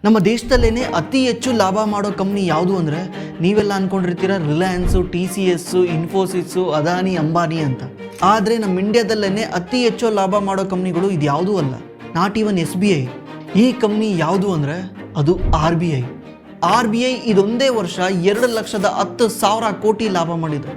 ನಮ್ಮ ದೇಶದಲ್ಲೇ ಅತಿ ಹೆಚ್ಚು ಲಾಭ ಮಾಡೋ ಕಂಪ್ನಿ ಯಾವುದು ಅಂದರೆ ನೀವೆಲ್ಲ ಅಂದ್ಕೊಂಡಿರ್ತೀರ ರಿಲಯನ್ಸು, TCS, ಇನ್ಫೋಸಿಸ್ಸು, ಅದಾನಿ, ಅಂಬಾನಿ ಅಂತ. ಆದರೆ ನಮ್ಮ ಇಂಡಿಯಾದಲ್ಲೇ ಅತಿ ಹೆಚ್ಚು ಲಾಭ ಮಾಡೋ ಕಂಪ್ನಿಗಳು ಇದು ಯಾವುದೂ ಅಲ್ಲ, ನಾಟ್ ಈವನ್ SBI. ಈ ಕಂಪ್ನಿ ಯಾವುದು ಅಂದರೆ ಅದು RBI. RBI ಇದೊಂದೇ ವರ್ಷ 2,10,000 ಕೋಟಿ ಲಾಭ ಮಾಡಿದೆ.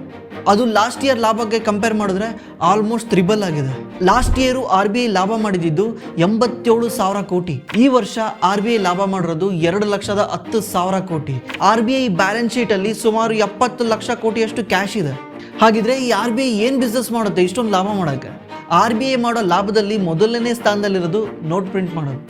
ಅದು ಲಾಸ್ಟ್ ಇಯರ್ ಲಾಭಕ್ಕೆ ಕಂಪೇರ್ ಮಾಡಿದ್ರೆ ಆಲ್ಮೋಸ್ಟ್ ತ್ರಿಬಲ್ ಆಗಿದೆ. ಲಾಸ್ಟ್ ಇಯರು RBI ಲಾಭ ಮಾಡಿದ್ದು 87,000 ಕೋಟಿ. ಈ ವರ್ಷ RBI ಲಾಭ ಮಾಡಿರೋದು 2,10,000 ಕೋಟಿ. RBI ಬ್ಯಾಲೆನ್ಸ್ ಶೀಟಲ್ಲಿ ಸುಮಾರು 70 ಲಕ್ಷ ಕೋಟಿಯಷ್ಟು ಕ್ಯಾಶ್ ಇದೆ. ಹಾಗಿದ್ರೆ ಈ RBI ಏನು ಬಿಸ್ನೆಸ್ ಮಾಡುತ್ತೆ ಇಷ್ಟೊಂದು ಲಾಭ ಮಾಡೋಕ್ಕೆ? RBI ಮಾಡೋ ಲಾಭದಲ್ಲಿ ಮೊದಲನೇ ಸ್ಥಾನದಲ್ಲಿರೋದು ನೋಟ್ ಪ್ರಿಂಟ್ ಮಾಡೋದು.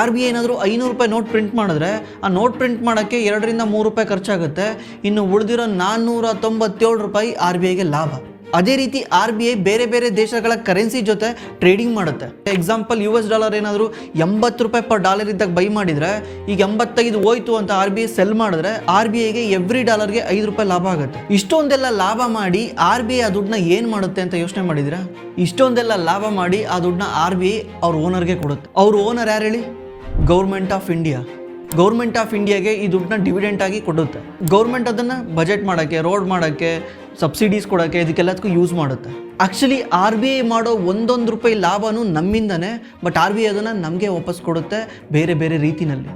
RBI ಏನಾದರೂ 500 ರೂಪಾಯಿ ನೋಟ್ ಪ್ರಿಂಟ್ ಮಾಡಿದ್ರೆ ಆ ನೋಟ್ ಪ್ರಿಂಟ್ ಮಾಡೋಕ್ಕೆ 2 ರಿಂದ 3 ರೂಪಾಯಿ ಖರ್ಚಾಗುತ್ತೆ. ಇನ್ನು ಉಳಿದಿರೋ 497 ರೂಪಾಯಿ RBIಗೆ ಲಾಭ. ಅದೇ ರೀತಿ RBI ಬೇರೆ ಬೇರೆ ದೇಶಗಳ ಕರೆನ್ಸಿ ಜೊತೆ ಟ್ರೇಡಿಂಗ್ ಮಾಡುತ್ತೆ. ಎಕ್ಸಾಂಪಲ್ US ಡಾಲರ್ ಏನಾದರೂ 80 ರೂಪಾಯಿ ಪರ್ ಡಾಲರ್ ಇದ್ದಾಗ ಬೈ ಮಾಡಿದರೆ ಈಗ 85 ಹೋಯ್ತು ಅಂತ RBI ಸೆಲ್ ಮಾಡಿದ್ರೆ RBIಗೆ ಎವ್ರಿ ಡಾಲರ್ಗೆ 5 ರೂಪಾಯಿ ಲಾಭ ಆಗುತ್ತೆ. ಇಷ್ಟೊಂದೆಲ್ಲ ಲಾಭ ಮಾಡಿ RBI ಆ ದುಡ್ಡನ್ನ ಏನು ಮಾಡುತ್ತೆ ಅಂತ ಯೋಚನೆ ಮಾಡಿದ್ರೆ, ಇಷ್ಟೊಂದೆಲ್ಲ ಲಾಭ ಮಾಡಿ ಆ ದುಡ್ಡನ್ನ RBI ಅವ್ರ ಓನರ್ಗೆ ಕೊಡುತ್ತೆ. ಅವ್ರ ಓನರ್ ಯಾರು ಹೇಳಿ? Government of India. Government of ಇಂಡಿಯಾಗೆ ಈ ದುಡ್ಡನ್ನ ಡಿವಿಡೆಂಟ್ ಆಗಿ ಕೊಡುತ್ತೆ. ಗೌರ್ಮೆಂಟ್ ಅದನ್ನು ಬಜೆಟ್ ಮಾಡೋಕ್ಕೆ, ರೋಡ್ ಮಾಡೋಕ್ಕೆ, ಸಬ್ಸಿಡೀಸ್ ಕೊಡೋಕ್ಕೆ, ಇದಕ್ಕೆಲ್ಲದಕ್ಕೂ ಯೂಸ್ ಮಾಡುತ್ತೆ. ಆ್ಯಕ್ಚುಲಿ RBI ಮಾಡೋ 1 ರೂಪಾಯಿ ಲಾಭನೂ ನಮ್ಮಿಂದನೇ, ಬಟ್ RBI ಅದನ್ನು ನಮಗೆ ವಾಪಸ್ ಕೊಡುತ್ತೆ ಬೇರೆ ಬೇರೆ ರೀತಿಯಲ್ಲಿ.